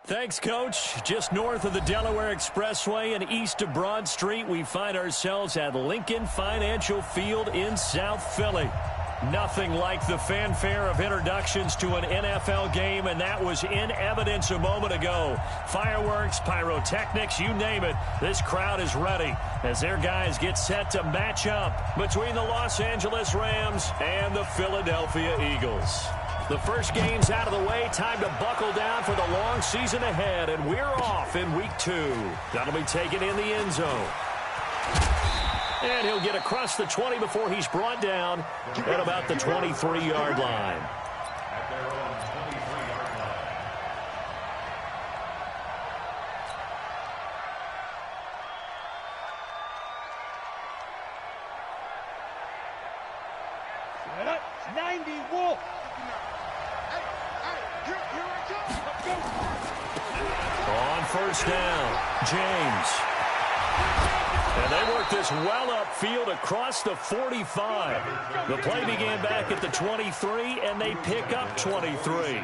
Thanks, Coach. Just north of the Delaware Expressway and east of Broad Street, we find ourselves at Lincoln Financial Field in South Philly. Nothing like the fanfare of introductions to an NFL game, and that was in evidence a moment ago. Fireworks, pyrotechnics, you name it. This crowd is ready as their guys get set to match up between the Los Angeles Rams and the Philadelphia Eagles. The first game's out of the way. Time to buckle down for the long season ahead, and we're off in week 2. That'll be taken in the end zone. And he'll get across the 20 before he's brought down at about the 23-yard line. Set up, 90, Wolf. On first down, James. And they work this well upfield across the 45. The play began back at the 23, and they pick up 23.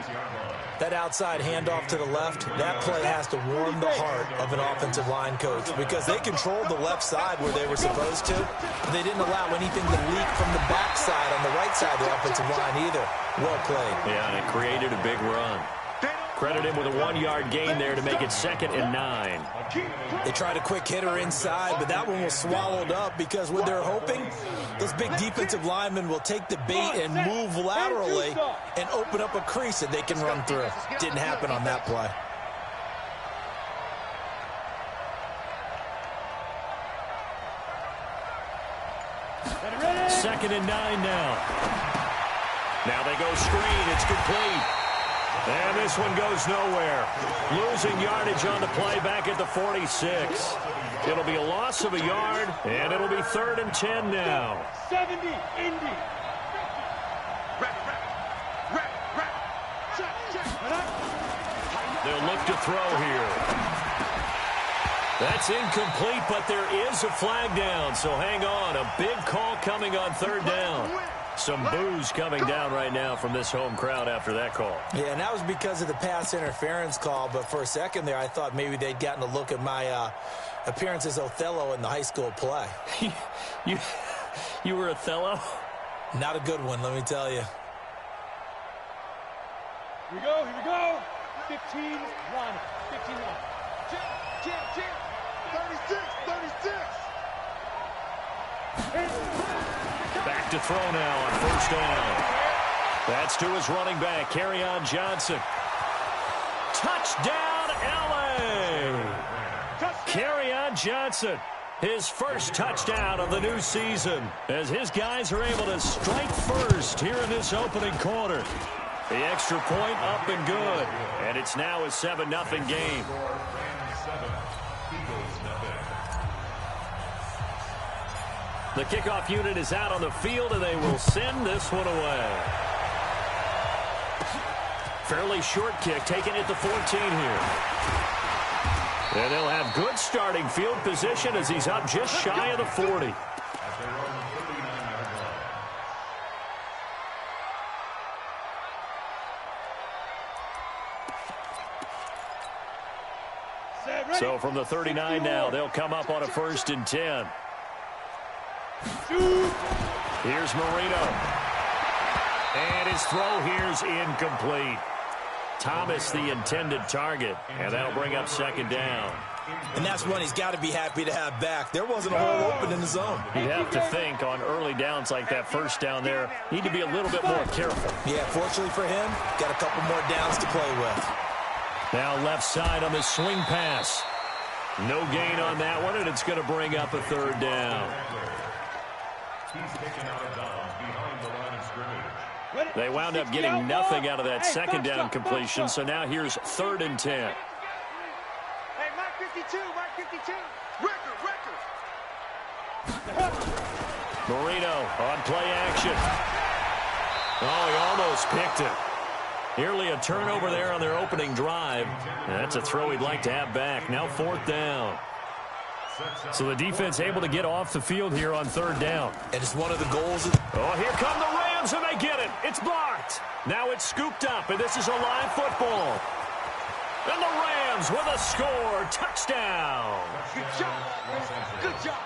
That outside handoff to the left, that play has to warm the heart of an offensive line coach because they controlled the left side where they were supposed to. They didn't allow anything to leak from the backside on the right side of the offensive line either. Well played. Yeah, and it created a big run. Credit him with a 1-yard gain there to make it 2nd and 9. They tried a quick hitter inside, but that one was swallowed up because what they're hoping, those big defensive linemen will take the bait and move laterally and open up a crease that they can run through. Didn't happen on that play. Second and 9 now. Now they go screen. It's complete. And this one goes nowhere. Losing yardage on the play back at the 46. It'll be a loss of a yard, and it'll be 3rd and 10 now. 70, Indy. They'll look to throw here. That's incomplete, but there is a flag down, so hang on. A big call coming on 3rd down. Some boos coming down right now from this home crowd after that call. Yeah, and that was because of the pass interference call, but for a second there I thought maybe they'd gotten a look at my appearance as Othello in the high school play. You were Othello? Not a good one, let me tell you. Here we go. 15-1. 15-1. Chip. 36. Back to throw now on first down. That's to his running back, Kerryon Johnson. Touchdown, L.A. Kerryon Johnson, his first touchdown of the new season, as his guys are able to strike first here in this opening quarter. The extra point up and good, and it's now a 7-0 game. The kickoff unit is out on the field, and they will send this one away. Fairly short kick, taken at the 14 here. And they'll have good starting field position as he's up just shy of the 40. So from the 39 now, they'll come up on a 1st and 10. Here's Marino. And his throw here's incomplete. Thomas the intended target, and that'll bring up 2nd down. And that's one he's got to be happy to have back. There wasn't a hole open in the zone. You'd have to think on early downs like that first down there, need to be a little bit more careful. Yeah, fortunately for him, got a couple more downs to play with. Now left side on the swing pass. No gain on that one, and it's going to bring up a 3rd down. They wound up getting nothing out of that 2nd down completion, so now here's 3rd and 10. Hey, Mark 52, Mark 52. Record. Marino on play action. Oh, he almost picked it. Nearly a turnover there on their opening drive. That's a throw he'd like to have back. Now 4th down. So the defense able to get off the field here on 3rd down. And it's one of the goals. Oh, here come the Rams, and they get it. It's blocked. Now it's scooped up, and this is a live football. And the Rams with a score. Touchdown. Good job. Good job.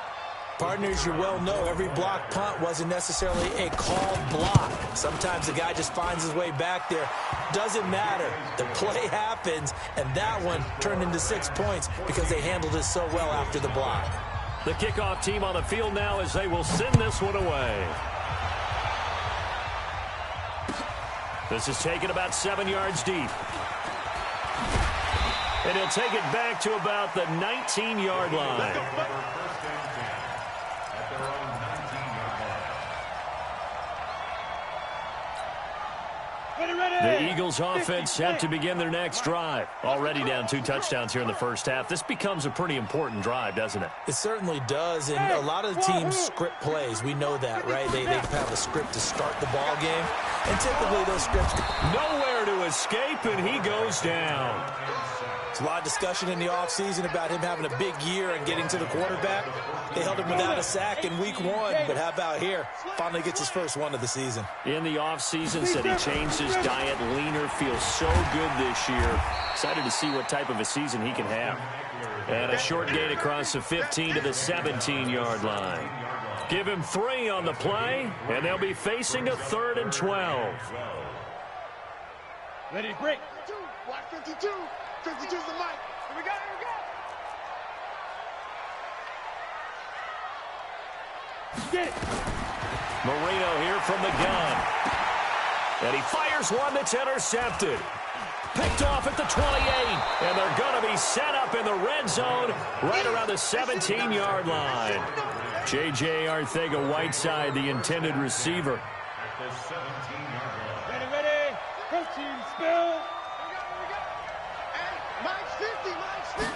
Partners, you well know every block punt wasn't necessarily a called block. Sometimes the guy just finds his way back there. Doesn't matter. The play happens, and that one turned into 6 points because they handled it so well after the block. The kickoff team on the field now as they will send this one away. This is taken about 7 yards deep. And he'll take it back to about the 19-yard line. The Eagles offense set to begin their next drive. Already down 2 touchdowns here in the first half. This becomes a pretty important drive, doesn't it? It certainly does, and a lot of the teams script plays. We know that, right? They have a script to start the ball game, and typically those scripts... Nowhere to escape, and he goes down. There's a lot of discussion in the offseason about him having a big year and getting to the quarterback. They held him without a sack in week 1, but how about here? Finally gets his first one of the season. In the offseason, said he changed his diet, leaner, feels so good this year. Excited to see what type of a season he can have. And a short gain across the 15 to the 17-yard line. Give him 3 on the play, and they'll be facing a 3rd and 12. Ready, break. Watch 52. 52's the mic. Here we go, here we go. Get it. Marino here from the gun. And he fires one that's intercepted. Picked off at the 28. And they're going to be set up in the red zone right around the 17-yard line. J.J. Arcega-Whiteside, the intended receiver. Ready, ready. Go team, spill. Mike's 50, Mike's 50.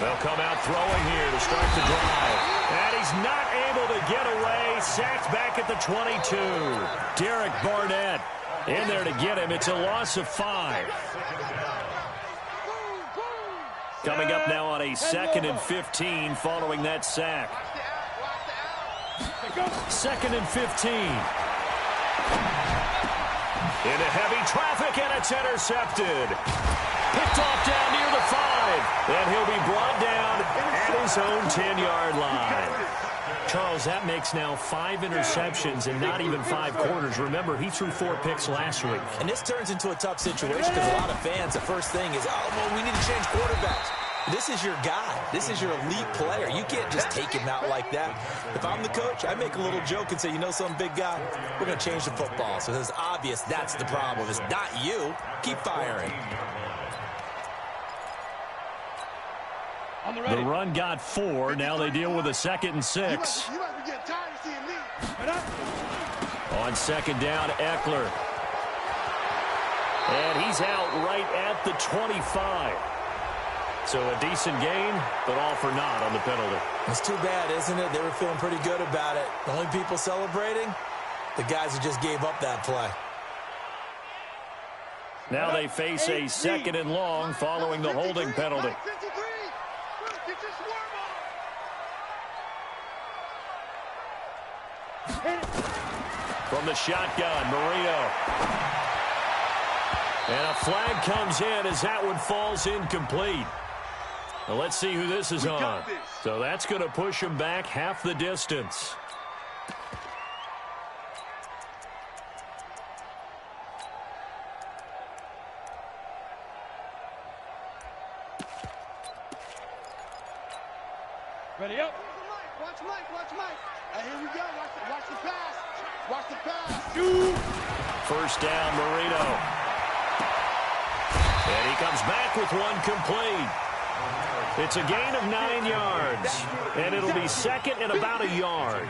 They'll come out throwing here to start the drive. And he's not able to get away. Sacked back at the 22. Derek Barnett in there to get him. It's a loss of 5. Coming up now on a 2nd and 15 following that sack. 2nd and 15. Into heavy traffic, and it's intercepted. Picked off down near the 5. And he'll be brought down at his own 10-yard line. Charles, that makes now 5 interceptions in not even 5 quarters. Remember, he threw 4 picks last week. And this turns into a tough situation because a lot of fans, the first thing is, oh, well, we need to change quarterbacks. This is your guy. This is your elite player. You can't just take him out like that. If I'm the coach, I make a little joke and say, you know something, big guy? We're going to change the football. So it's obvious that's the problem. It's not you. Keep firing. The run got 4. Now they deal with a 2nd and 6. You might be getting tired of seeing me. On 2nd down, Eckler. And he's out right at the 25. So a decent gain, but all for naught on the penalty. It's too bad, isn't it? They were feeling pretty good about it. The only people celebrating, the guys who just gave up that play. Now they face a 2nd and long following the holding penalty. From the shotgun, Marino. And a flag comes in as that one falls incomplete. Well, let's see who this is on. So that's going to push him back half the distance. Ready up. Watch Mike, watch Mike. Here we go. Watch the pass. Watch the pass. First down, Marino. And he comes back with one complete. It's a gain of 9 yards. And it'll be 2nd and about a yard.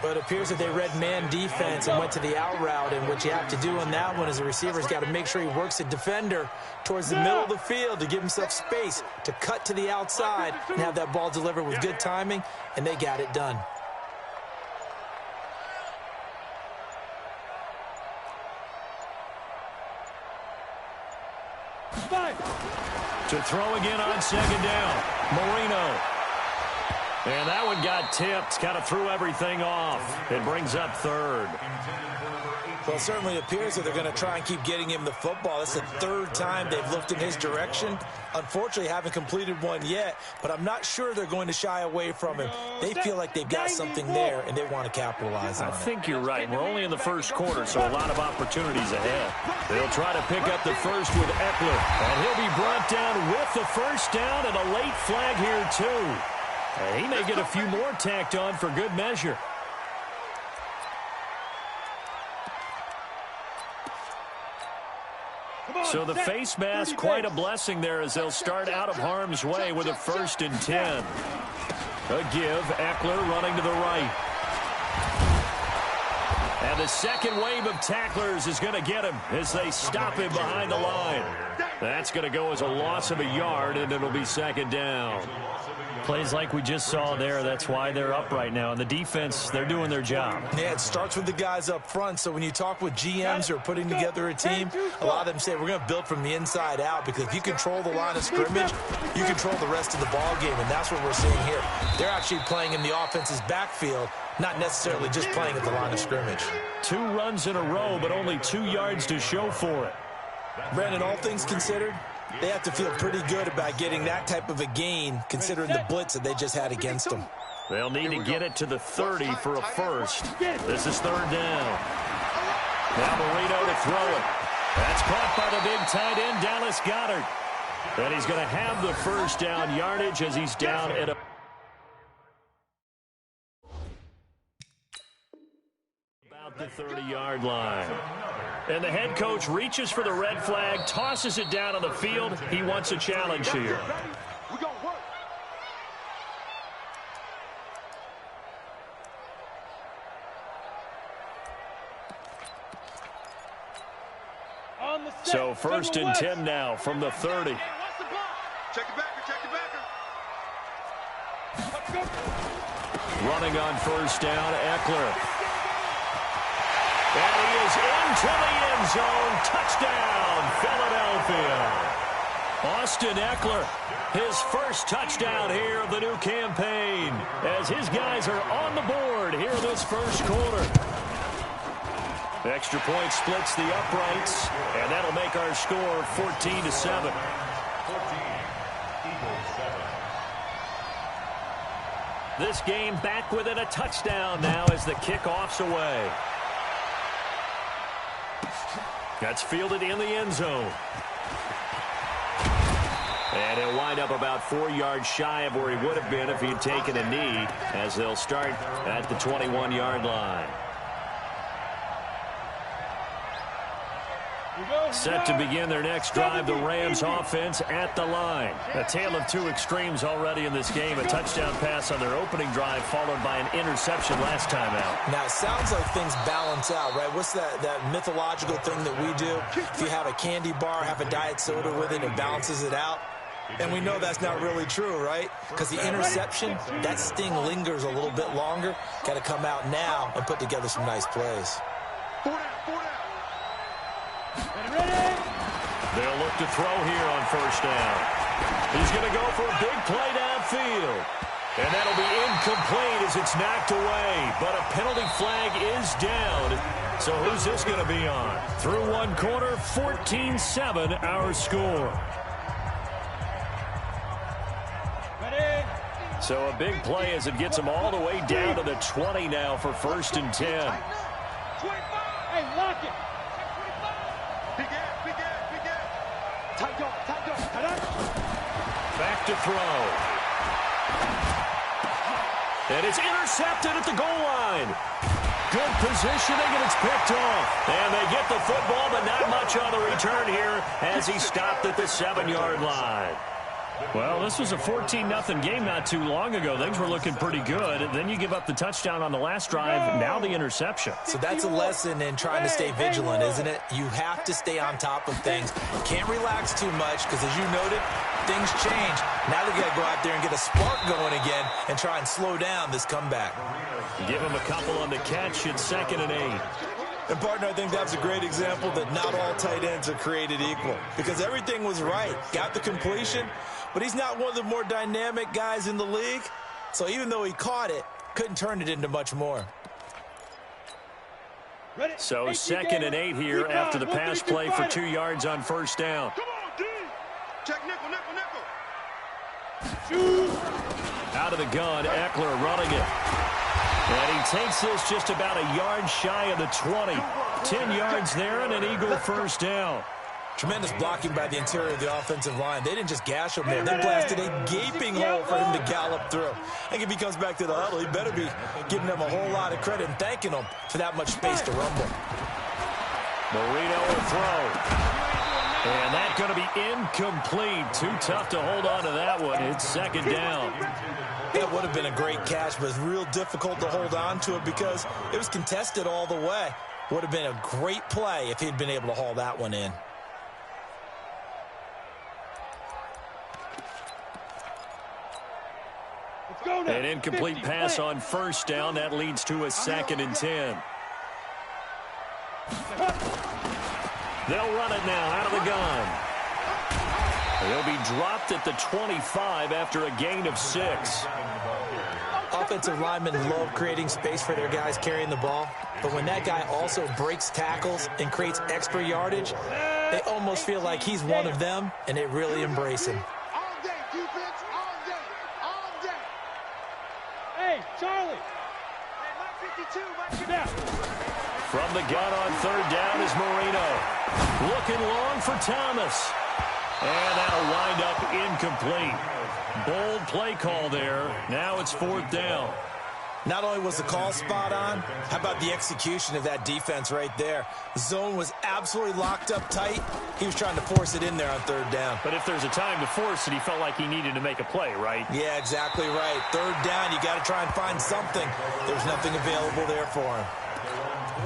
But it appears that they read man defense and went to the out route. And what you have to do on that one is the receiver's got to make sure he works the defender towards the middle of the field to give himself space to cut to the outside and have that ball delivered with good timing. And they got it done. To throw again on 2nd down. Marino. And that one got tipped, kind of threw everything off. It brings up third. Well, it certainly appears that they're going to try and keep getting him the football. That's the third time they've looked in his direction. Unfortunately, haven't completed one yet, but I'm not sure they're going to shy away from him. They feel like they've got something there, and they want to capitalize on it. I think you're right. We're only in the first quarter, so a lot of opportunities ahead. They'll try to pick up the first with Eckler, and he'll be brought down with the first down and a late flag here, too. He may get a few more tacked on for good measure. So the face mask, quite a blessing there as they'll start out of harm's way with a 1st and 10. A give, Eckler running to the right. And the second wave of tacklers is going to get him as they stop him behind the line. That's going to go as a loss of a yard, and it'll be 2nd down. Plays like we just saw there, that's why they're up right now. And the defense, they're doing their job. Yeah, it starts with the guys up front. So when you talk with GMs who are putting together a team, a lot of them say we're going to build from the inside out, because if you control the line of scrimmage, you control the rest of the ball game, and that's what we're seeing here. They're actually playing in the offense's backfield, not necessarily just playing at the line of scrimmage. 2 runs in a row, but only 2 yards to show for it. Brandon, all things considered, they have to feel pretty good about getting that type of a gain, considering the blitz that they just had against them. They'll need to get it to the 30 for a first. This is 3rd down. Now Marino to throw it. That's caught by the big tight end, Dallas Goedert. And he's going to have the first down yardage as he's down at about the 30-yard line. And the head coach reaches for the red flag, tosses it down on the field. He wants a challenge here. We're going to work. So 1st and 10 now from the 30. Check the backer, check the backer. Running on 1st down, Eckler. And he is into the end zone. Touchdown, Philadelphia. Austin Eckler, his first touchdown here of the new campaign, as his guys are on the board here this first quarter. Extra point splits the uprights, and that'll make our score 14-7. This game back within a touchdown now as the kickoff's away. That's fielded in the end zone. And he'll wind up about 4 yards shy of where he would have been if he'd taken a knee, as they'll start at the 21-yard line. Set to begin their next drive, the Rams offense at the line. A tale of 2 extremes already in this game. A touchdown pass on their opening drive, followed by an interception last time out. Now, it sounds like things balance out, right? What's that mythological thing that we do? If you have a candy bar, have a diet soda with it, it balances it out. And we know that's not really true, right? Because the interception, that sting lingers a little bit longer. Got to come out now and put together some nice plays. They'll look to throw here on 1st down. He's going to go for a big play downfield. And that'll be incomplete as it's knocked away. But a penalty flag is down. So who's this going to be on? Through 1 quarter, 14-7 our score. So a big play as it gets them all the way down to the 20 now for 1st and 10. Hey, lock it. Back to throw. And it's intercepted at the goal line. Good positioning, and it's picked off. And they get the football, but not much on the return here as he stopped at the 7-yard line. Well, this was a 14-0 game not too long ago. Things were looking pretty good. Then you give up the touchdown on the last drive, now the interception. So that's a lesson in trying to stay vigilant, isn't it? You have to stay on top of things. Can't relax too much because, as you noted, things change. Now they got to go out there and get a spark going again and try and slow down this comeback. Give him a couple on the catch. It's 2nd and 8. And, partner, I think that's a great example that not all tight ends are created equal, because everything was right. Got the completion, but he's not one of the more dynamic guys in the league. So even though he caught it, couldn't turn it into much more. So 2nd and 8 here after the pass play for 2 yards on first down. Come on, D. Check nickel. Out of the gun, Eckler running it. And he takes this just about a yard shy of the 20. 10 yards there and an Eagle first down. Tremendous blocking by the interior of the offensive line. They didn't just gash him there. They blasted a gaping hole for him to gallop through. I think if he comes back to the huddle, he better be giving them a whole lot of credit and thanking them for that much space to rumble. Marino will throw. And that's going to be incomplete. Too tough to hold on to that one. It's 2nd down. That would have been a great catch, but it's real difficult to hold on to it because it was contested all the way. Would have been a great play if he'd been able to haul that one in. An incomplete pass on first down. That leads to a 2nd and 10. They'll run it now out of the gun. They'll be dropped at the 25 after a gain of 6. Offensive linemen love creating space for their guys carrying the ball, but when that guy also breaks tackles and creates extra yardage, they almost feel like he's one of them, and they really embrace him. All day, defense, all day. Hey, Charlie. Hey, Mike 52, Mike 52. From the gun on 3rd down is Marino. Looking long for Thomas. And that'll wind up incomplete. Bold play call there. Now it's 4th down. Not only was the call spot on, how about the execution of that defense right there? The zone was absolutely locked up tight. He was trying to force it in there on 3rd down. But if there's a time to force it, he felt like he needed to make a play, right? Yeah, exactly right. 3rd down, you got to try and find something. There's nothing available there for him.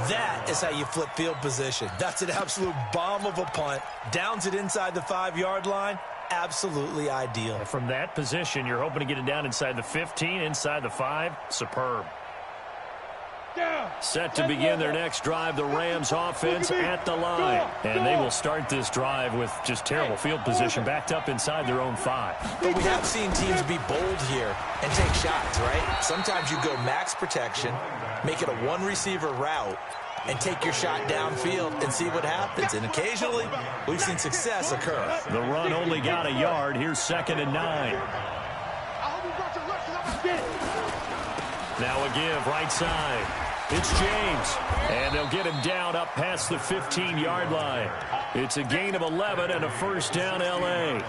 That is how you flip field position. That's an absolute bomb of a punt. Downs it inside the 5-yard line. Absolutely ideal. From that position, you're hoping to get it down inside the 15, inside the 5. Superb. Set to begin their next drive, the Rams offense at the line. And they will start this drive with just terrible field position, backed up inside their own 5. But we have seen teams be bold here and take shots, right? Sometimes you go max protection, make it a one-receiver route, and take your shot downfield and see what happens. And occasionally, we've seen success occur. The run only got a yard. Here's 2nd and 9. Now a give, right side. It's James. And they'll get him down up past the 15-yard line. It's a gain of 11 and a first down, L.A.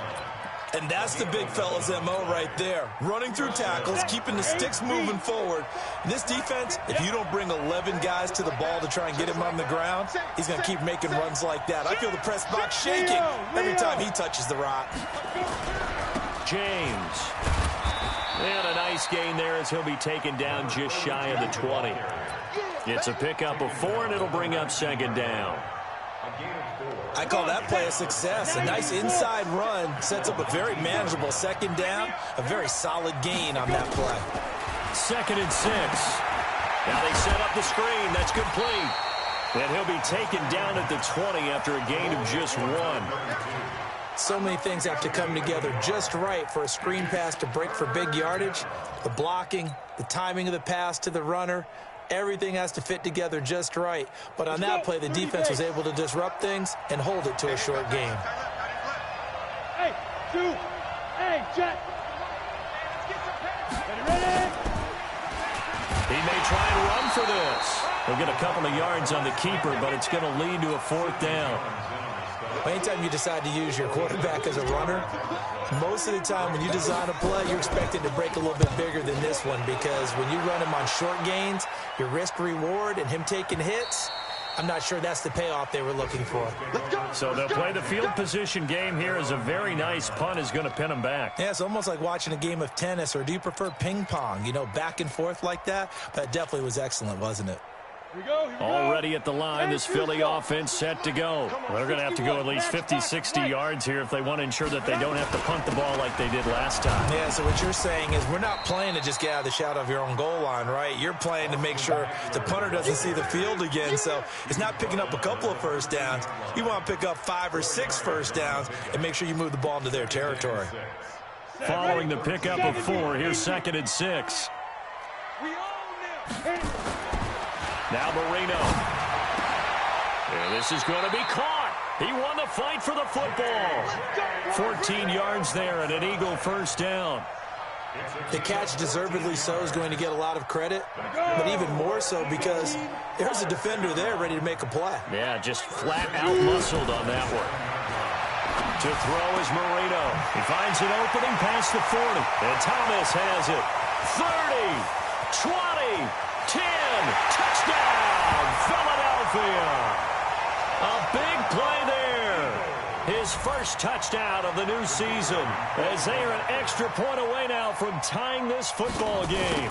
And that's the big fella's MO right there. Running through tackles, keeping the sticks moving forward. This defense, if you don't bring 11 guys to the ball to try and get him on the ground, he's going to keep making runs like that. I feel the press box shaking every time he touches the rock. James. And a nice gain there as he'll be taken down just shy of the 20. It's a pickup of 4, and it'll bring up 2nd down. I call that play a success. A nice inside run sets up a very manageable 2nd down. A very solid gain on that play. 2nd and 6. Now they set up the screen. That's complete. And he'll be taken down at the 20 after a gain of just 1. So many things have to come together just right for a screen pass to break for big yardage. The blocking, the timing of the pass to the runner, everything has to fit together just right. But on that play, the defense was able to disrupt things and hold it to a short game. Hey, two. Hey, jet. Ready? He may try and run for this. He'll get a couple of yards on the keeper, but it's going to lead to a 4th down. Anytime you decide to use your quarterback as a runner, most of the time when you design a play, you're expected to break a little bit bigger than this one, because when you run him on short gains, your risk-reward and him taking hits, I'm not sure that's the payoff they were looking for. So they'll play the field position game here as a very nice punt is going to pin them back. Yeah, it's almost like watching a game of tennis, or do you prefer ping pong, you know, back and forth like that? That definitely was excellent, wasn't it? Already at the line, this Philly offense set to go. They're going to have to go at least 50, 60 yards here if they want to ensure that they don't have to punt the ball like they did last time. Yeah, so what you're saying is we're not playing to just get out of the shadow of your own goal line, right? You're playing to make sure the punter doesn't see the field again. So it's not picking up a couple of first downs. You want to pick up 5 or 6 first downs and make sure you move the ball into their territory. Following the pickup of 4, here's 2nd and 6. Now Marino. And this is going to be caught. He won the fight for the football. 14 yards there and an Eagle first down. The catch, deservedly so, is going to get a lot of credit, but even more so because there's a defender there ready to make a play. Yeah, just flat out muscled on that one. To throw is Marino. He finds an opening past the 40. And Thomas has it. 30, 20, 10. Touchdown, Philadelphia. A big play there. His first touchdown of the new season, as they are an extra point away now from tying this football game.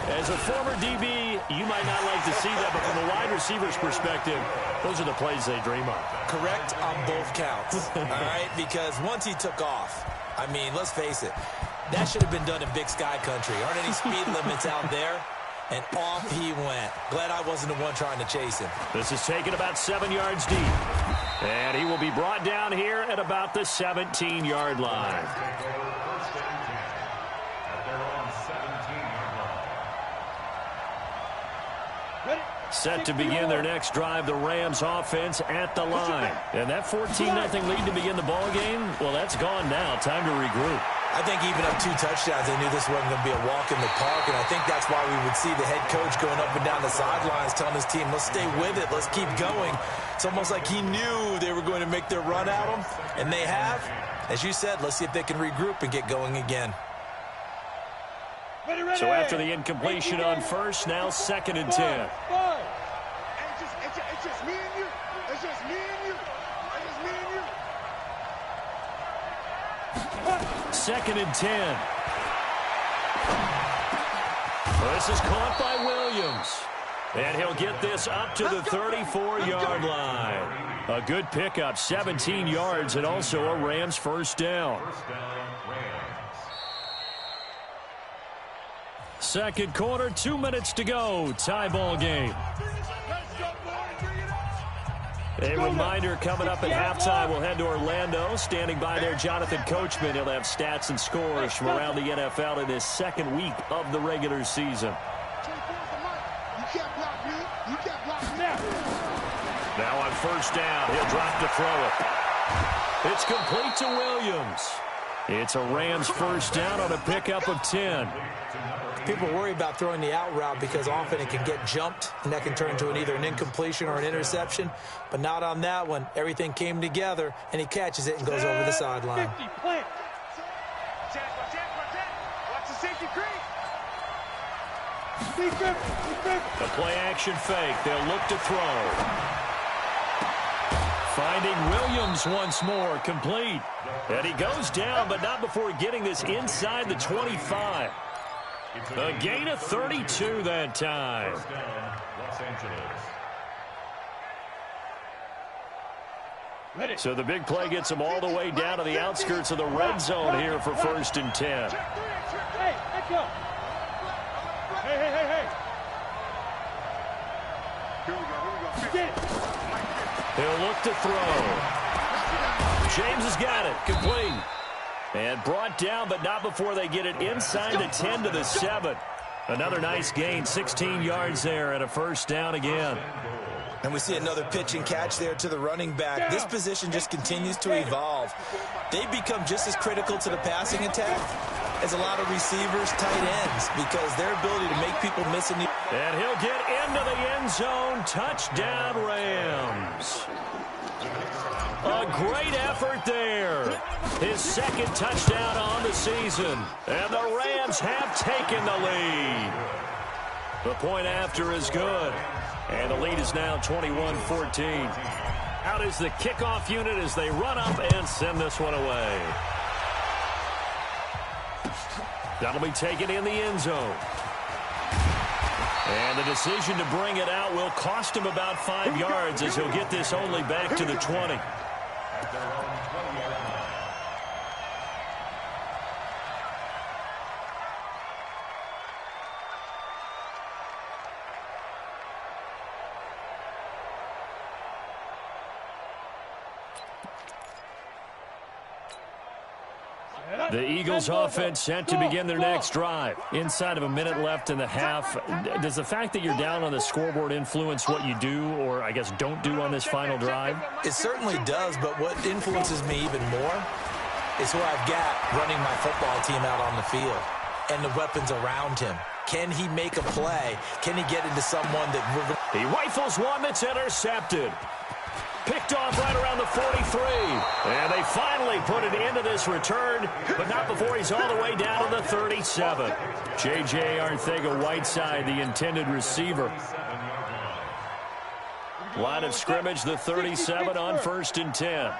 As a former DB, you might not like to see that, but from a wide receiver's perspective, those are the plays they dream of. Correct on both counts, all right? Because once he took off, I mean, let's face it, that should have been done in Big Sky Country. Aren't any speed limits out there? And off he went. Glad I wasn't the one trying to chase him. This is taken about 7 yards deep. And he will be brought down here at about the 17-yard line. Set to begin their next drive, the Rams offense at the line. And that 14-0 lead to begin the ball game, well, that's gone now. Time to regroup. I think even up 2 touchdowns, they knew this wasn't going to be a walk in the park, and I think that's why we would see the head coach going up and down the sidelines telling his team, let's stay with it, let's keep going. It's almost like he knew they were going to make their run at him, and they have. As you said, let's see if they can regroup and get going again. So after the incompletion on first, now 2nd and 10. It's just me and you. It's just me and you. It's just me and you. 2nd and 10. This is caught by Williams. And he'll get this up to the 34-yard line. A good pickup, 17 yards, and also a Rams first down. Second quarter, 2 minutes to go. Tie ball game. A reminder coming up at halftime, we'll head to Orlando. Standing by there, Jonathan Coachman. He'll have stats and scores from around the NFL in his second week of the regular season. Now on first down, he'll drop to throw it. It's complete to Williams. It's a Rams first down on a pickup of 10. People worry about throwing the out route because often it can get jumped, and that can turn into either an incompletion or an interception. But not on that one. Everything came together, and he catches it and goes over the sideline. Watch the safety creep. The play-action fake. They'll look to throw. Finding Williams once more, complete. And he goes down, but not before getting this inside the 25. A gain of 32 that time. So the big play gets them all the way down to the outskirts of the red zone here for 1st and 10. Hey, let's go. Hey. Here we go. He'll look to throw. James has got it. Complete. And brought down, but not before they get it inside the 10 to the 7. Another nice gain, 16 yards there, and a first down again. And we see another pitch and catch there to the running back. This position just continues to evolve. They become just as critical to the passing attack as a lot of receivers, tight ends, because their ability to make people miss in the... And he'll get into the end zone. Touchdown, Rams. A great effort there. His second touchdown on the season. And the Rams have taken the lead. The point after is good. And the lead is now 21-14. Out is the kickoff unit as they run up and send this one away. That'll be taken in the end zone. And the decision to bring it out will cost him about 5 yards as he'll get this only back to the 20. The Eagles offense set to begin their next drive. Inside of a minute left in the half. Does the fact that you're down on the scoreboard influence what you do, or I guess don't do on this final drive? It certainly does, but what influences me even more is who I've got running my football team out on the field and the weapons around him. Can he make a play? Can he get into someone that we're going to... He rifles one that's intercepted. Picked off right around the 43. And they finally put an end to this return, but not before he's all the way down to the 37. J.J. Arcega-Whiteside, the intended receiver. Line of scrimmage, the 37 on 1st and 10.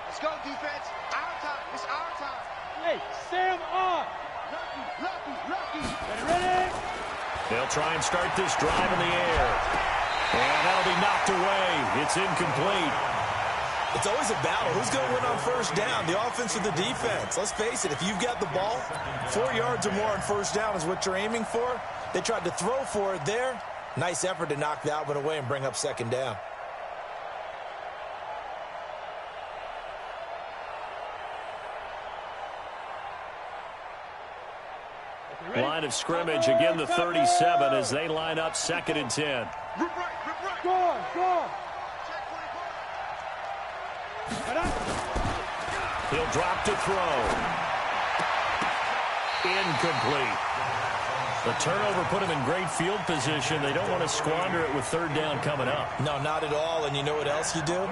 Let's go, defense. Our time. It's our time. Hey, Sam on. Lucky. Ready? They'll try and start this drive in the air. And that'll be knocked away. It's incomplete. It's always a battle. Who's going to win on 1st down, the offense or the defense? Let's face it, if you've got the ball, 4 yards or more on 1st down is what you're aiming for. They tried to throw for it there. Nice effort to knock that one away and bring up 2nd down. Line of scrimmage, again the 37 as they line up 2nd and 10. Go. He'll drop to throw. Incomplete. The turnover put him in great field position. They don't want to squander it with 3rd down coming up. No, not at all. And you know what else you do?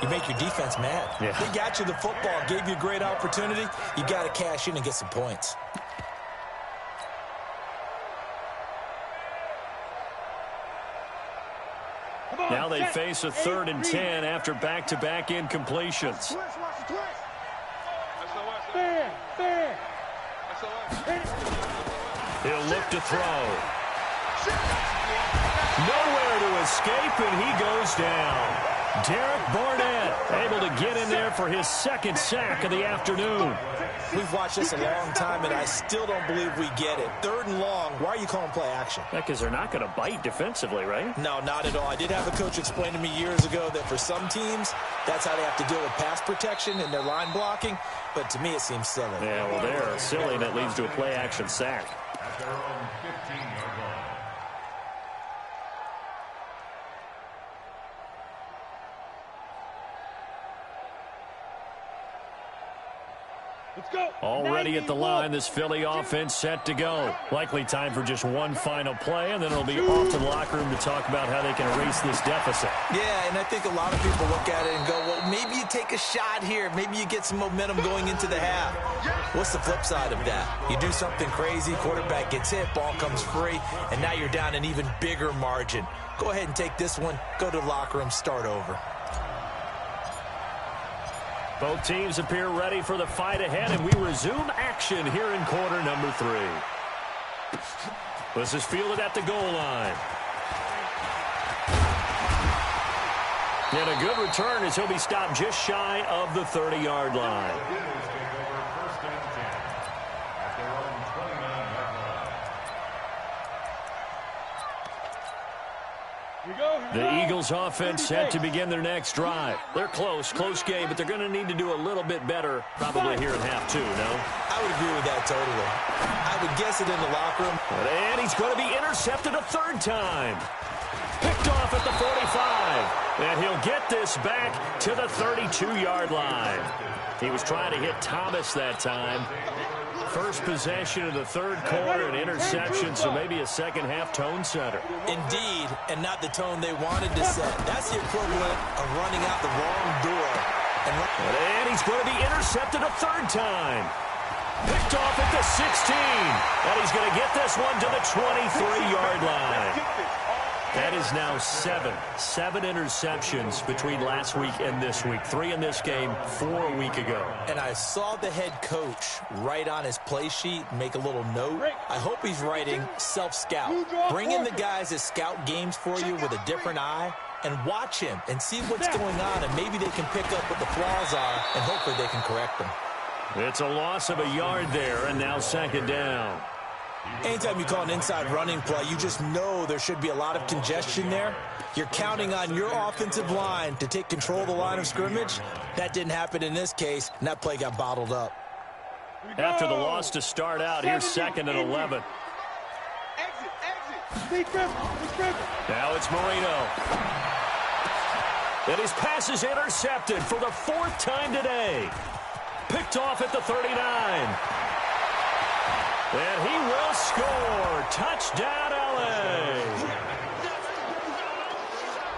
You make your defense mad. Yeah. They got you the football, gave you a great opportunity. You got to cash in and get some points. Now they face a 3rd and 10 after back-to-back incompletions. Fair. He'll look to throw. Nowhere to escape, and he goes down. Derek Barnett able to get in there for his 2nd sack of the afternoon. We've watched this a long time, and I still don't believe we get it. 3rd and long, why are you calling play action? Because they're not going to bite defensively, right? No, not at all. I did have a coach explain to me years ago that for some teams, that's how they have to deal with pass protection and their line blocking. But to me, it seems silly. Yeah, well, they're silly, and it leads to a play action sack. Already at the line, this Philly offense set to go. Likely time for just one final play, and then it'll be off to the locker room to talk about how they can erase this deficit. Yeah, and I think a lot of people look at it and go, well, maybe you take a shot here. Maybe you get some momentum going into the half. What's the flip side of that? You do something crazy, quarterback gets hit, ball comes free, and now you're down an even bigger margin. Go ahead and take this one, go to the locker room, start over. Both teams appear ready for the fight ahead, and we resume action here in quarter number 3. This is fielded at the goal line. And a good return as he'll be stopped just shy of the 30-yard line. The Eagles offense set to begin their next drive. They're close game, but they're going to need to do a little bit better probably here in half 2, no? I would agree with that totally. I would guess it in the locker room. And he's going to be intercepted a 3rd time. Picked off at the 45. And he'll get this back to the 32-yard line. He was trying to hit Thomas that time. First possession of the 3rd quarter, an interception, so maybe a second-half tone setter. Indeed, and not the tone they wanted to set. That's the equivalent of running out the wrong door. And he's going to be intercepted a 3rd time. Picked off at the 16. And he's going to get this one to the 23-yard line. That is now 7 interceptions between last week and this week. 3 in this game, 4 a week ago. And I saw the head coach write on his play sheet, make a little note. I hope he's writing self-scout. Bring in the guys that scout games for you with a different eye and watch him and see what's going on, and maybe they can pick up what the flaws are, and hopefully they can correct them. It's a loss of a yard there, and now 2nd down. Anytime you call an inside running play, you just know there should be a lot of congestion there. You're counting on your offensive line to take control of the line of scrimmage. That didn't happen in this case, and that play got bottled up. After the loss to start out, here's 2nd and 11. Now it's Marino. And his pass is intercepted for the 4th time today. Picked off at the 39. And he will score. Touchdown, LA.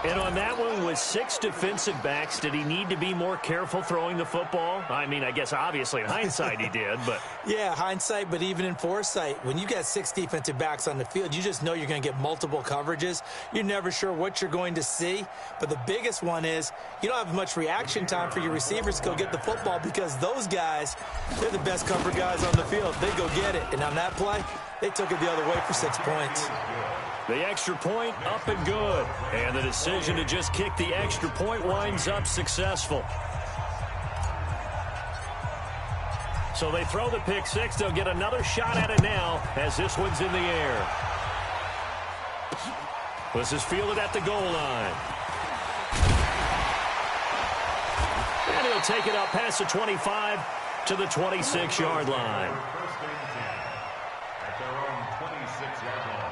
And on that one, with 6 defensive backs, did he need to be more careful throwing the football? I mean, I guess obviously in hindsight he did, but... Yeah, hindsight, but even in foresight, when you got 6 defensive backs on the field, you just know you're going to get multiple coverages. You're never sure what you're going to see. But the biggest one is you don't have much reaction time for your receivers to go get the football because those guys, they're the best cover guys on the field. They go get it. And on that play, they took it the other way for 6 points. The extra point up and good. And the decision to just kick the extra point winds up successful. So they throw the pick 6. They'll get another shot at it now as this one's in the air. This is fielded at the goal line. And he'll take it up past the 25 to the 26-yard line. At their own 26-yard line.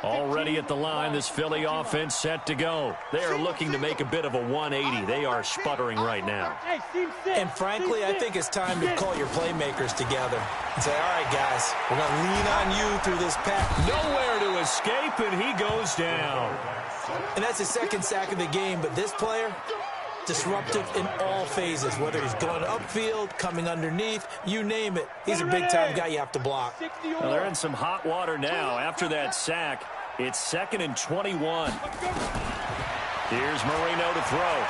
Already at the line, this Philly offense set to go. They are looking to make a bit of a 180. They are sputtering right now. And frankly, I think it's time to call your playmakers together and say, all right, guys, we're going to lean on you through this pack. Nowhere to escape, and he goes down. And that's his 2nd sack of the game, but this player, disruptive in all phases, whether he's going upfield, coming underneath, you name it. He's a big-time guy you have to block. Well, they're in some hot water now. After that sack, it's 2nd and 21. Here's Marino to throw.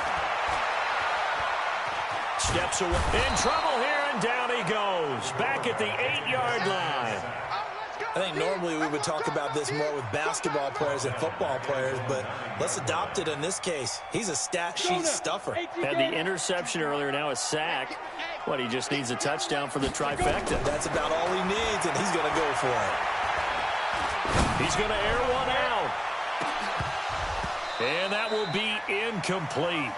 Steps away. In trouble here, and down he goes. Back at the 8-yard line. I think normally we would talk about this more with basketball players and football players, but let's adopt it in this case. He's a stat sheet stuffer. Had the interception earlier, now a sack. What, he just needs a touchdown for the trifecta. That's about all he needs, and he's going to go for it. He's going to air one out. And that will be incomplete.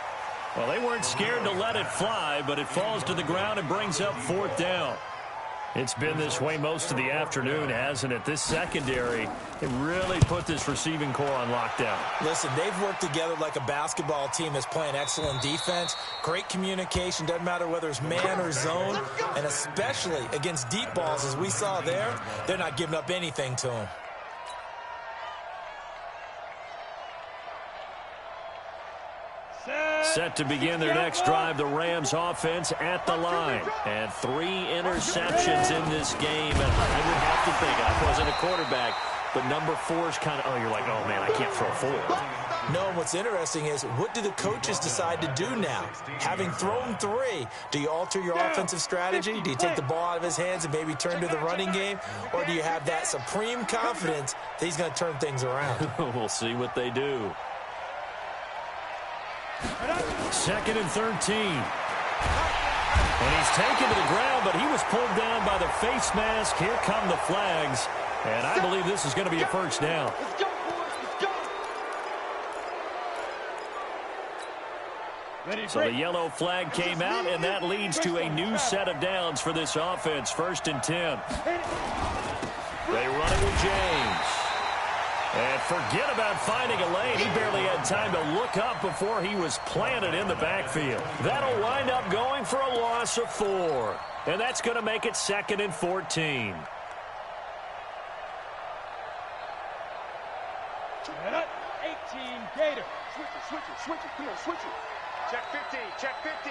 Well, they weren't scared to let it fly, but it falls to the ground and brings up 4th down. It's been this way most of the afternoon, hasn't it? This secondary, it really put this receiving core on lockdown. Listen, they've worked together like a basketball team that's playing excellent defense. Great communication, doesn't matter whether it's man or zone. And especially against deep balls, as we saw there, they're not giving up anything to them. Set to begin their next drive, the Rams offense at the line. And 3 interceptions in this game. And I would have to think, I wasn't a quarterback, but number 4 is kind of, oh, you're like, oh, man, I can't throw 4. No, and what's interesting is, what do the coaches decide to do now? Having thrown 3, do you alter your offensive strategy? Do you take the ball out of his hands and maybe turn to the running game? Or do you have that supreme confidence that he's going to turn things around? We'll see what they do. 2nd and 13. And he's taken to the ground, but he was pulled down by the face mask. Here come the flags. And I believe this is going to be a 1st down. So the yellow flag came out, and that leads to a new set of downs for this offense. 1st and 10. They run it with James. And forget about finding a lane. He barely had time to look up before he was planted in the backfield. That'll wind up going for a loss of 4. And that's going to make it 2nd and 14. And 18 Gator. Switch it. Come on, switch it. Check 50.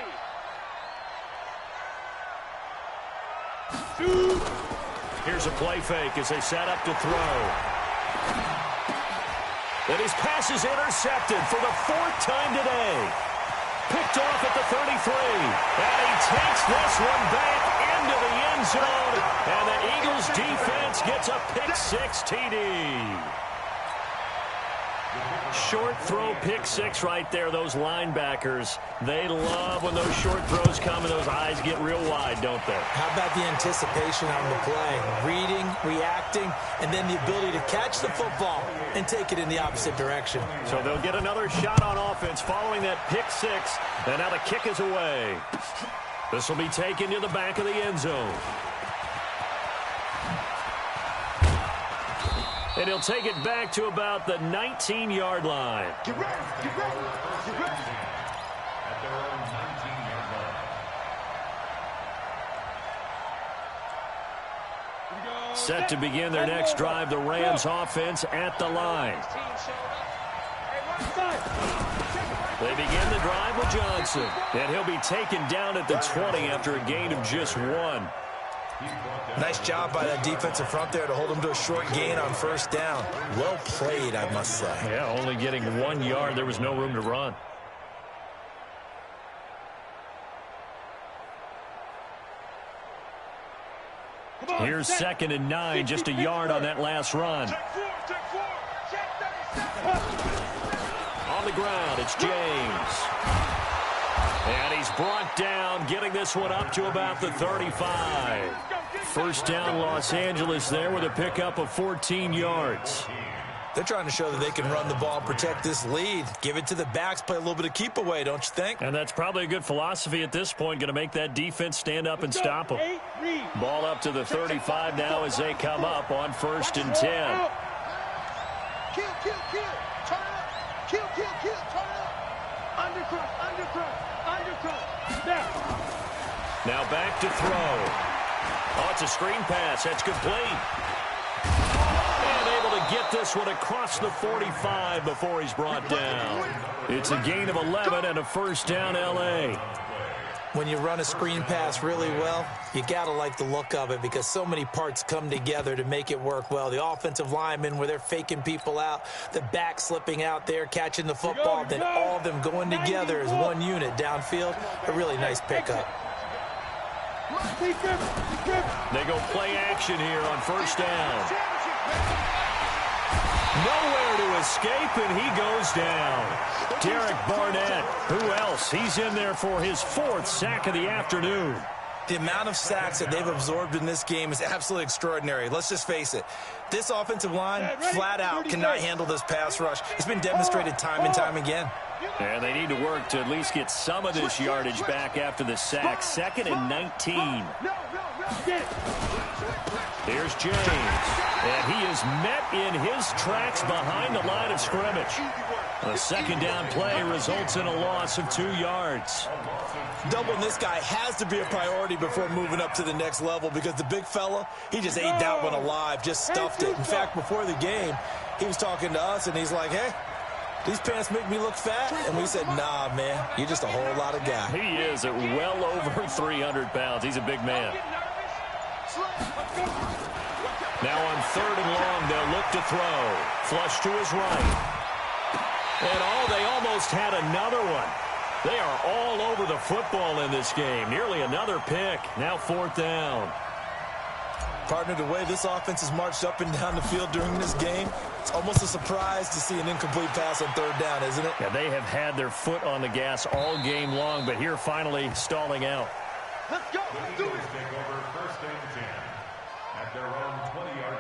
Here's a play fake as they set up to throw. And his pass is intercepted for the 4th time today. Picked off at the 33. And he takes this one back into the end zone. And the Eagles defense gets a pick 6 TD. Short throw pick six right there. Those linebackers, they love when those short throws come and those eyes get real wide, don't they? How about the anticipation on the play? Reading, reacting, and then the ability to catch the football and take it in the opposite direction. So they'll get another shot on offense following that pick six. And now the kick is away. This will be taken to the back of the end zone. And he'll take it back to about the 19-yard line. Get ready, get ready, get ready. At their own 19-yard line. Set to begin their next drive, the Rams offense at the line. They begin the drive with Johnson. And he'll be taken down at the 20 after a gain of just 1. Nice job by that defensive front there to hold him to a short gain on first down. Well played, I must say. Yeah, only getting 1 yard. There was no room to run. Here's 2nd and 9, just a yard on that last run. On the ground, it's James. And he's brought down, getting this one up to about the 35. First down, Los Angeles there with a pickup of 14 yards. They're trying to show that they can run the ball and protect this lead. Give it to the backs, play a little bit of keep away, don't you think? And that's probably a good philosophy at this point, going to make that defense stand up and stop them. Ball up to the 35 now as they come up on 1st and 10. Kill, kill, kill. Turn up. Kill, kill, kill. Turn up. Undercut, undercut, undercut. Now back to throw. Oh, it's a screen pass. That's complete. And able to get this one across the 45 before he's brought down. It's a gain of 11 and a first down, L.A. When you run a screen pass really well, you got to like the look of it because so many parts come together to make it work well. The offensive linemen where they're faking people out, the back slipping out there, catching the football, then all of them going together as one unit downfield. A really nice pickup. They go play action here on first down. Nowhere to escape, and he goes down. Derek Barnett, who else? He's in there for his 4th sack of the afternoon. The amount of sacks that they've absorbed in this game is absolutely extraordinary. Let's just face it. This offensive line, flat out, cannot handle this pass rush. It's been demonstrated time and time again. And they need to work to at least get some of this yardage back after the sack. 2nd and 19. Here's James. And he is met in his tracks behind the line of scrimmage. The 2nd down play results in a loss of 2 yards. Doubling this guy has to be a priority before moving up to the next level because the big fella, he just ate that one alive, just stuffed it. In fact, before the game, he was talking to us, and he's like, hey, these pants make me look fat? And we said, nah, man, you're just a whole lot of guy. He is at well over 300 pounds. He's a big man. Now on 3rd and long, they'll look to throw. Flush to his right. And they almost had another one. They are all over the football in this game. Nearly another pick. Now 4th down. Partner, the way this offense has marched up and down the field during this game, it's almost a surprise to see an incomplete pass on 3rd down, isn't it? Yeah, they have had their foot on the gas all game long, but here finally stalling out. Let's go. Let's do it. Take over 1st and 10 at their own 20-yard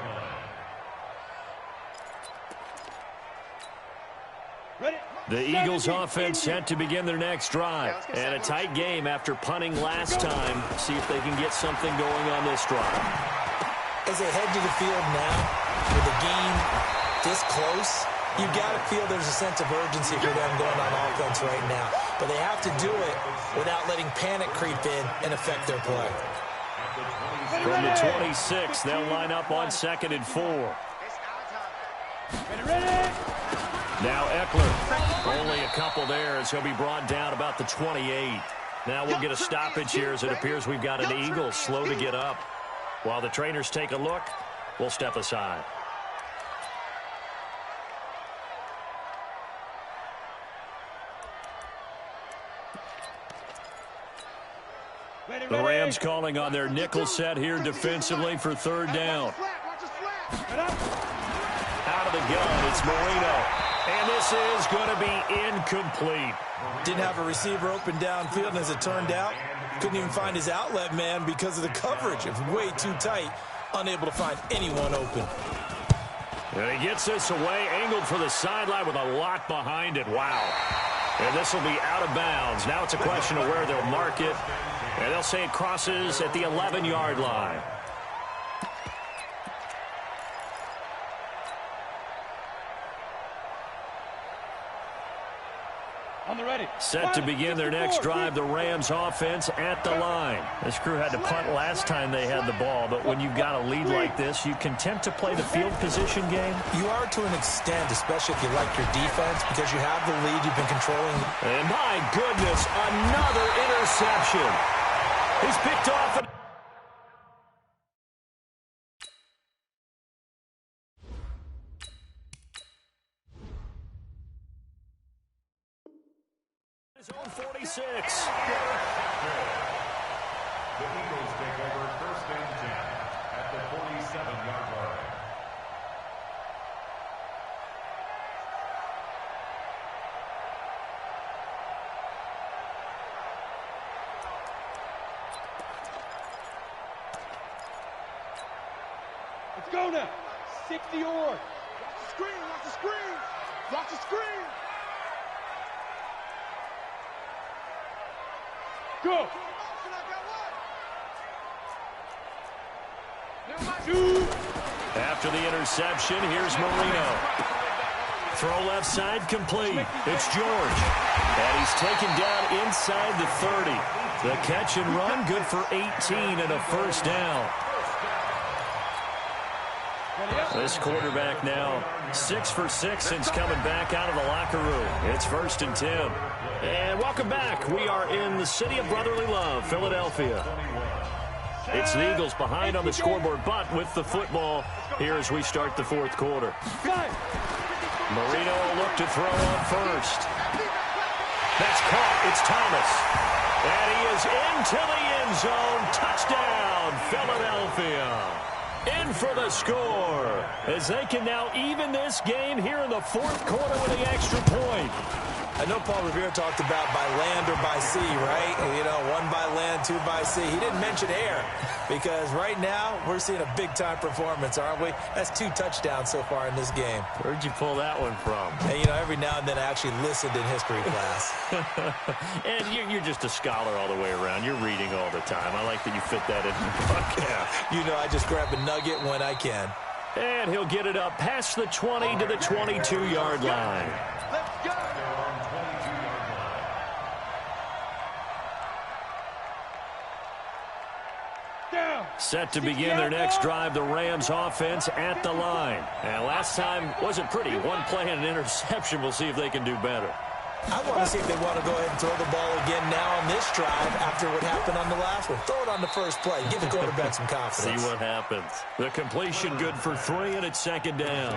line. The Eagles offense set to begin their next drive. And a tight game after punting last time. See if they can get something going on this drive. As they head to the field now, with the game this close, you've got to feel there's a sense of urgency for them going on offense right now. But they have to do it without letting panic creep in and affect their play. From the 26, they'll line up on 2nd and 4. Now Eckler, only a couple there as he'll be brought down about the 28. Now we'll get a stoppage here as it appears we've got an Eagle slow to get up. While the trainers take a look, we'll step aside. The Rams calling on their nickel set here defensively for 3rd down. Out of the gun, it's Marino. And this is going to be incomplete. Didn't have a receiver open downfield, and as it turned out, couldn't even find his outlet man because of the coverage. It was way too tight, unable to find anyone open. And he gets this away, angled for the sideline with a lot behind it. Wow. And this will be out of bounds. Now it's a question of where they'll mark it. And they'll say it crosses at the 11-yard line. On the ready. Set to begin their next drive, the Rams offense at the line. This crew had to punt last time they had the ball, but when you've got a lead like this, you content to play the field position game? You are to an extent, especially if you like your defense, because you have the lead, you've been controlling. And my goodness, another interception. He's picked off. His own 46. The Eagles take over 1st and 10 at the 47-yard line. Let's go now. 60 or. Watch the screen, watch the screen. Watch the screen. Go. After the interception, here's Marino. Throw left side complete. It's George. And he's taken down inside the 30. The catch and run good for 18 and a first down. This quarterback now 6 for 6 since coming back out of the locker room. It's 1st and 10. And welcome back. We are in the city of brotherly love, Philadelphia. It's the Eagles behind on the scoreboard, but with the football here as we start the 4th quarter. Marino will look to throw on first. That's caught. It's Thomas. And he is into the end zone. Touchdown, Philadelphia. In for the score as they can now even this game here in the 4th quarter with the extra point. I know Paul Revere talked about by land or by sea, right? You know, 1 by land, 2 by sea. He didn't mention air because right now we're seeing a big-time performance, aren't we? That's 2 touchdowns so far in this game. Where'd you pull that one from? And, you know, every now and then I actually listened in history class. And you're just a scholar all the way around. You're reading all the time. I like that you fit that in the book. Yeah. You know, I just grab a nugget when I can. And he'll get it up past the 20 to the 22-yard line. Let's go. Set to begin their next drive, the Rams offense at the line. And last time wasn't pretty. 1 play and an interception. We'll see if they can do better. I want to see if they want to go ahead and throw the ball again now on this drive after what happened on the last one. Throw it on the first play. Give the quarterback some confidence. See what happens. The completion good for 3, and it's 2nd down.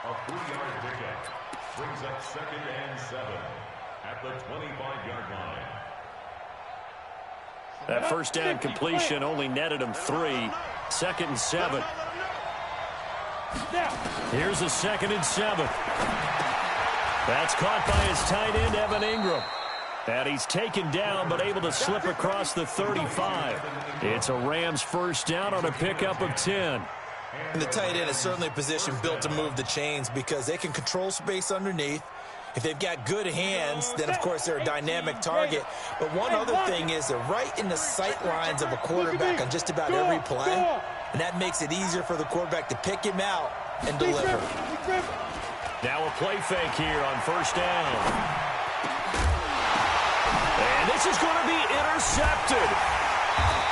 A 3-yard pickup brings up 2nd and 7 at the 25-yard line. That first down completion only netted him 3. 2nd and 7. Here's a 2nd and 7. That's caught by his tight end, Evan Ingram. And he's taken down, but able to slip across the 35. It's a Rams first down on a pickup of 10. And the tight end is certainly a position built to move the chains because they can control space underneath. If they've got good hands, then, of course, they're a dynamic target. But one other thing is they're right in the sight lines of a quarterback on just about every play. And that makes it easier for the quarterback to pick him out and deliver. Now a play fake here on first down. And this is going to be intercepted.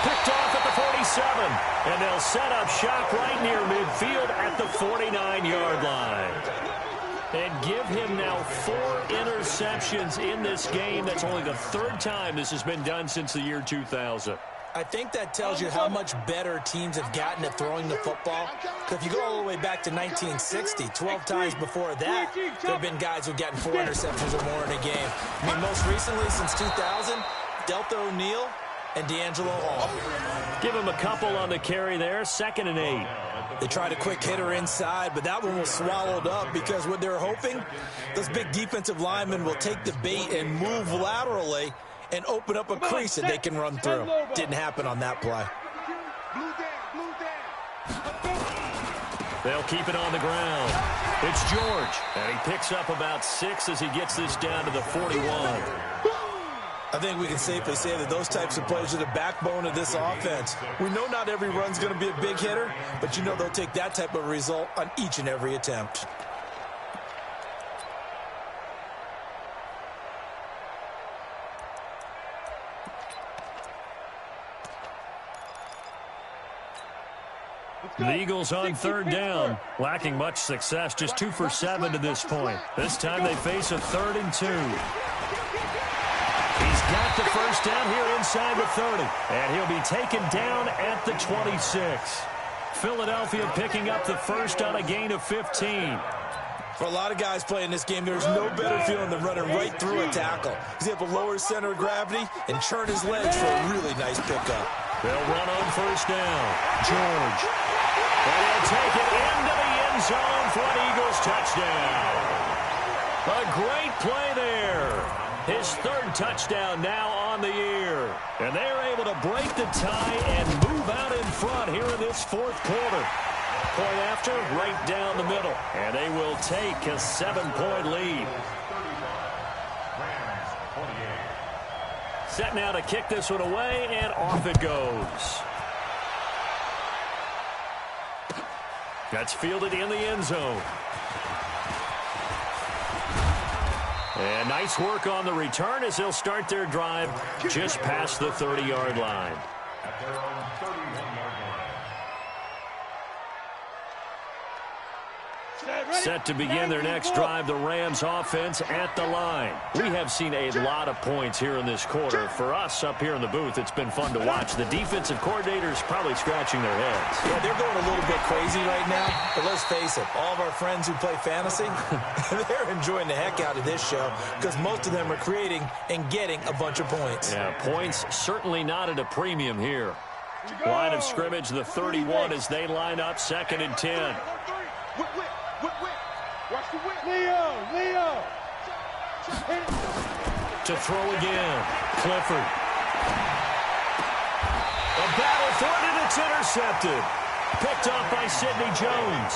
Picked off at the 47. And they'll set up shop right near midfield at the 49-yard line. And give him now 4 interceptions in this game. That's only the 3rd time this has been done since the year 2000. I think that tells you how much better teams have gotten at throwing the football. Because if you go all the way back to 1960, 12 times before that, there have been guys who've gotten 4 interceptions or more in a game. I mean, most recently, since 2000, Delta O'Neal and D'Angelo Hall. Give him a couple on the carry there, 2nd and 8. They tried a quick hitter inside, but that one was swallowed up because what they're hoping, those big defensive linemen will take the bait and move laterally and open up a crease that they can run through. Didn't happen on that play. They'll keep it on the ground. It's George, and he picks up about 6 as he gets this down to the 41. I think we can safely say that those types of plays are the backbone of this offense. We know not every run's going to be a big hitter, but you know they'll take that type of result on each and every attempt. The Eagles on 3rd down, lacking much success, just 2 for 7 to this point. This time they face a 3rd and 2. He's got the first down here inside the 30, and he'll be taken down at the 26. Philadelphia picking up the first on a gain of 15. For a lot of guys playing this game, there's no better feeling than running right through a tackle. He's able to lower his center of gravity and churn his legs for a really nice pickup. They'll run on first down. George. And he'll take it into the end zone for an Eagles touchdown. A great play there. His 3rd touchdown now on the year. And they're able to break the tie and move out in front here in this 4th quarter. Point after, right down the middle. And they will take a 7-point lead. Set now to kick this one away, and off it goes. That's fielded in the end zone. And nice work on the return as they'll start their drive just past the 30-yard line. At their own 31-yard line. Set to begin their next drive, the Rams offense at the line. We have seen a lot of points here in this quarter. For us up here in the booth, it's been fun to watch. The defensive coordinators probably scratching their heads. Yeah, they're going a little bit crazy right now, but let's face it, all of our friends who play fantasy, they're enjoying the heck out of this show because most of them are creating and getting a bunch of points. Yeah, points certainly not at a premium here. Line of scrimmage, the 31 as they line up, 2nd and 10. Watch the whip. Leo! To throw again, Clifford. A battle for it, and it's intercepted. Picked off by Sidney Jones.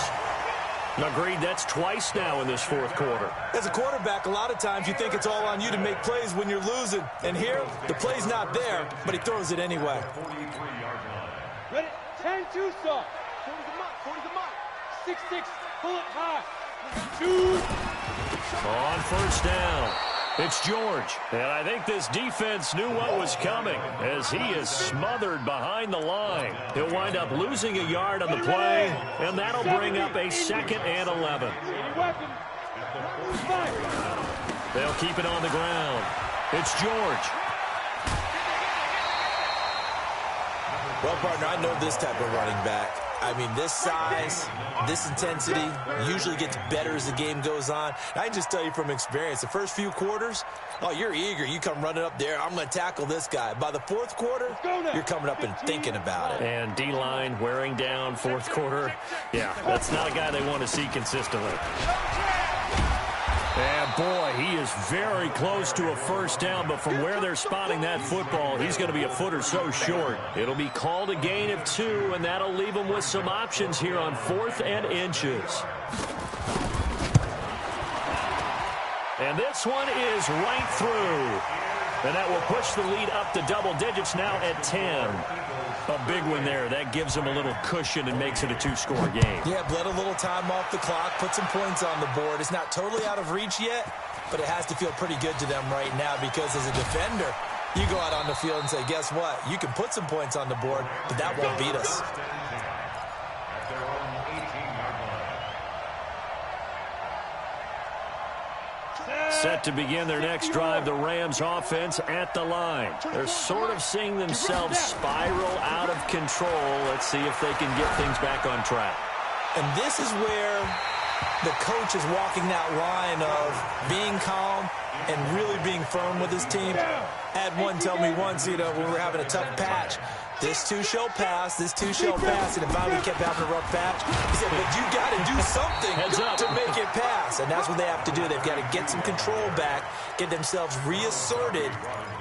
Agreed, that's twice now in this 4th quarter. As a quarterback, a lot of times you think it's all on you to make plays when you're losing. And here, the play's not there, but he throws it anyway. 43-yard line. Ready? 10-2 stop. 40 the mark. 6-6. Pull it high. 2. On first down, it's George. And I think this defense knew what was coming as he is smothered behind the line. He'll wind up losing a yard on the play, and that'll bring up a 2nd and 11. They'll keep it on the ground. It's George. Well, partner, I know this type of running back. I mean, this size, this intensity usually gets better as the game goes on. I can just tell you from experience, the first few quarters, oh, you're eager. You come running up there, I'm going to tackle this guy. By the 4th quarter, you're coming up and thinking about it. And D-line wearing down 4th quarter. Yeah, that's not a guy they want to see consistently. And, boy, he is very close to a first down, but from where they're spotting that football, he's going to be a foot or so short. It'll be called a gain of 2, and that'll leave him with some options here on 4th and inches. And this one is right through. And that will push the lead up to double digits now at 10. A big one there. That gives them a little cushion and makes it a 2-score game. Yeah, bled a little time off the clock, put some points on the board. It's not totally out of reach yet, but it has to feel pretty good to them right now because as a defender, you go out on the field and say, guess what? You can put some points on the board, but that won't beat us. At their own 18-yard line. Set to begin their next drive, the Rams offense at the line. They're sort of seeing themselves spiral out of control. Let's see if they can get things back on track. And this is where The coach is walking that line of being calm and really being firm with his team. I had one tell me once, when we were having a tough patch, this too shall pass, this too shall pass, and finally we kept having a rough patch. He said, but you got to do something to make it pass, and that's what they have to do. They've got to get some control back, get themselves reasserted,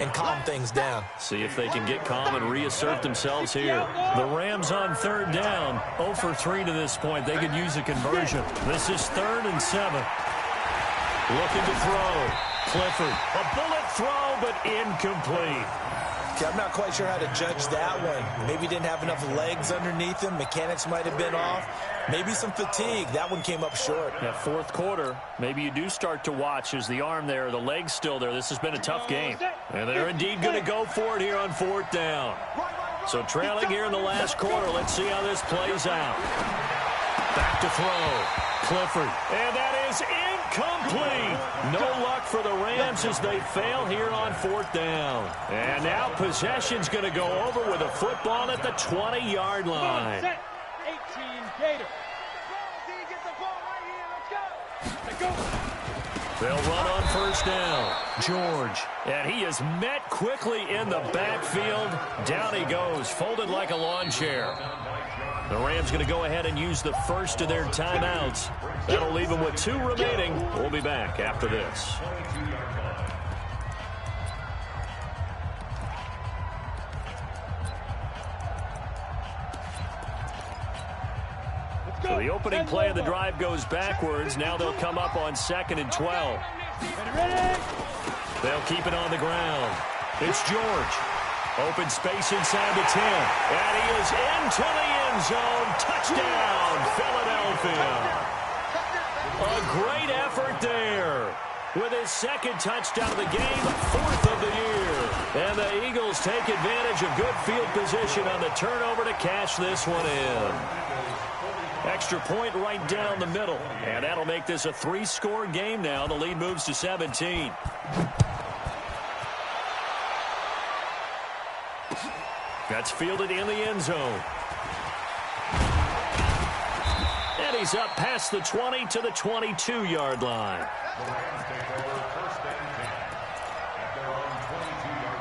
and calm things down. See if they can get calm and reassert themselves here. The Rams on third down, 0 for 3 to this point. They could use a conversion. This is 3rd and 7. Looking to throw. Clifford, a bullet throw, but incomplete. Okay, I'm not quite sure how to judge that one. Maybe didn't have enough legs underneath him. Mechanics might have been off. Maybe some fatigue. That one came up short. That fourth quarter, maybe you do start to watch as the arm there, the leg's still there. This has been a tough game. And they're indeed going to go for it here on 4th down. So trailing here in the last quarter. Let's see how this plays out. Back to throw. Clifford. And that is incomplete. No luck for the Rams as they fail here on 4th down. And now possession's going to go over with a football at the 20-yard line. 18 Gator. They'll run on 1st down. George. And he is met quickly in the backfield. Down he goes, folded like a lawn chair. The Rams going to go ahead and use the first of their timeouts. That'll leave them with 2 remaining. We'll be back after this. So the opening play of the drive goes backwards. Now they'll come up on 2nd and 12. They'll keep it on the ground. It's George. Open space inside the 10. And he is into the end zone. Touchdown, Philadelphia. A great effort there. With his 2nd touchdown of the game, 4th of the year. And the Eagles take advantage of good field position on the turnover to cash this one in. Extra point right down the middle. And that'll make this a 3-score game now. The lead moves to 17. That's fielded in the end zone. And he's up past the 20 to the 22-yard line. The Rams take over 1st and 10 at their own 22-yard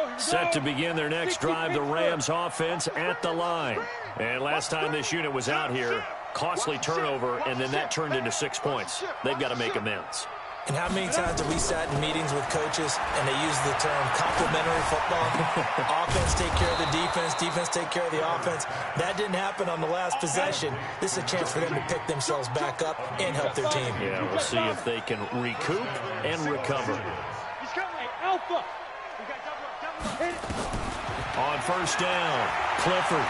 line. Set to begin their next drive, the Rams offense at the line. And last time this unit was out here, costly turnover, and then that turned into 6 points. They've got to make amends. And how many times have we sat in meetings with coaches and they use the term complementary football? Offense take care of the defense, defense take care of the offense. That didn't happen on the last possession. This is a chance for them to pick themselves back up and help their team. Yeah, we'll see if they can recoup and recover. Alpha. On 1st down, Clifford.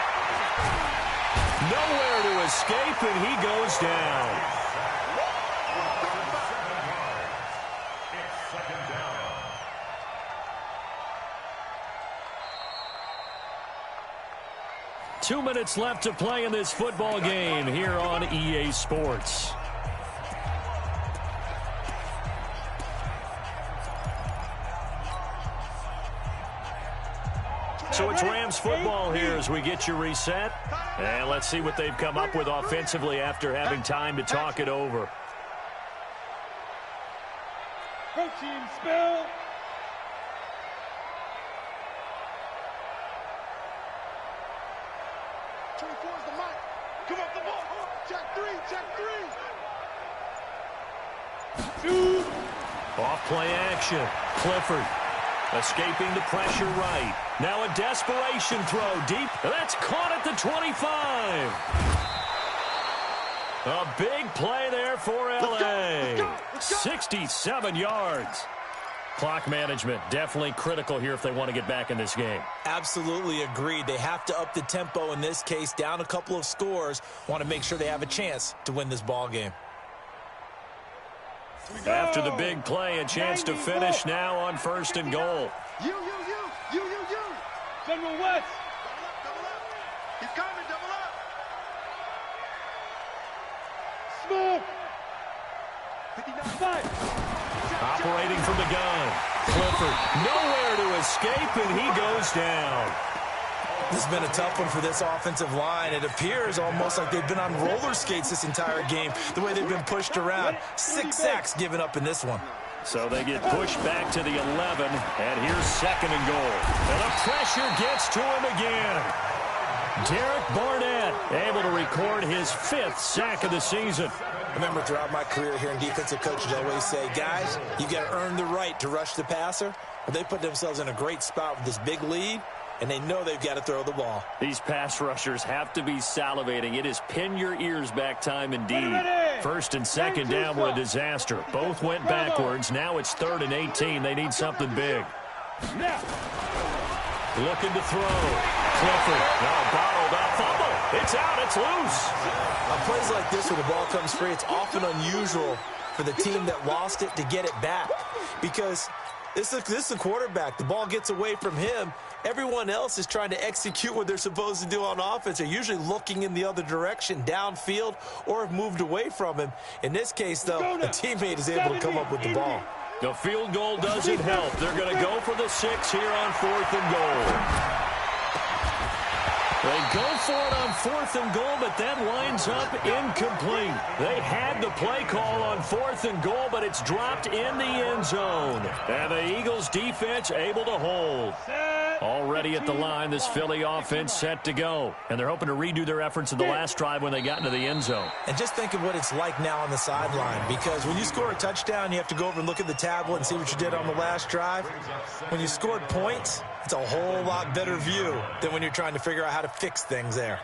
Nowhere to escape, and he goes down. Two minutes left to play in this football game here on EA Sports. So it's Rams football here as we get you reset. And let's see what they've come up with offensively after having time to talk it over. Protein spill. Come up the ball. Check 3, check 3. 2. Off play action. Clifford escaping the pressure right. Now a desperation throw deep. That's caught at the 25. A big play there for LA. 67 yards. Clock management definitely critical here if they want to get back in this game. Absolutely agreed. They have to up the tempo in this case, down a couple of scores. Want to make sure they have a chance to win this ball game. After the big play, a chance to finish now on 1st and goal. You. General West. Double up. He's coming, double up. Smoke. 59. 5. Operating from the gun. Clifford nowhere to escape, and he goes down. This has been a tough one for this offensive line. It appears almost like they've been on roller skates this entire game, the way they've been pushed around. 6 sacks given up in this one. So they get pushed back to the 11, and here's 2nd and goal. And the pressure gets to him again. Derek Barnett able to record his 5th sack of the season. I remember throughout my career hearing defensive coaches always say, guys, you got to earn the right to rush the passer. Well, they put themselves in a great spot with this big lead, and they know they've got to throw the ball. These pass rushers have to be salivating. It is pin your ears back time indeed. 1st and 2nd down were a disaster. Both went backwards. Now it's 3rd and 18. They need something big. Looking to throw. Clifford. Now bottled up. Fumble. It's out. It's loose. On plays like this where the ball comes free, it's often unusual for the team that lost it to get it back. Because this is the quarterback. The ball gets away from him. Everyone else is trying to execute what they're supposed to do on offense. They're usually looking in the other direction, downfield, or have moved away from him. In this case, though, the teammate is able to come up with the ball. The field goal doesn't help. They're going to go for the 6 here on 4th and goal. They go for it on 4th and goal, but that winds up incomplete. They had the play call on 4th and goal, but it's dropped in the end zone. And the Eagles defense able to hold. Already at the line, this Philly offense set to go. And they're hoping to redo their efforts in the last drive when they got into the end zone. And just think of what it's like now on the sideline, because when you score a touchdown, you have to go over and look at the tablet and see what you did on the last drive. When you scored points, it's a whole lot better view than when you're trying to figure out how to fix things there.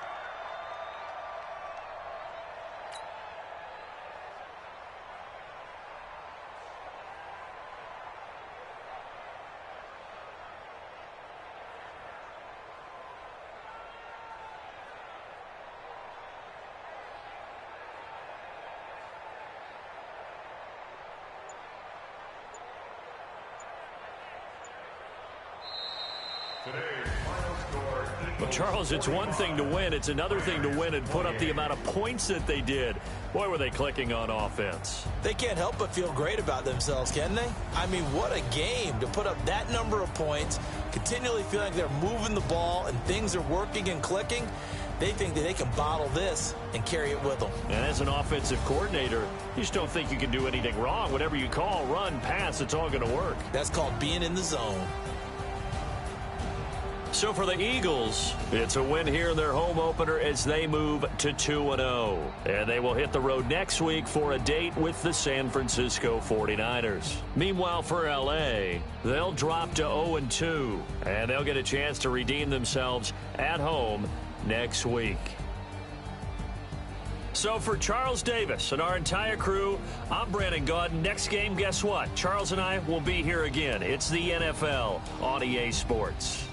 Well, Charles, it's one thing to win. It's another thing to win and put up the amount of points that they did. Boy, were they clicking on offense. They can't help but feel great about themselves, can they? I mean, what a game to put up that number of points, continually feeling like they're moving the ball and things are working and clicking. They think that they can bottle this and carry it with them. And as an offensive coordinator, you just don't think you can do anything wrong. Whatever you call, run, pass, it's all going to work. That's called being in the zone. So for the Eagles, it's a win here in their home opener as they move to 2-0. And they will hit the road next week for a date with the San Francisco 49ers. Meanwhile, for LA, they'll drop to 0-2. And they'll get a chance to redeem themselves at home next week. So for Charles Davis and our entire crew, I'm Brandon Gaudin. Next game, guess what? Charles and I will be here again. It's the NFL on EA Sports.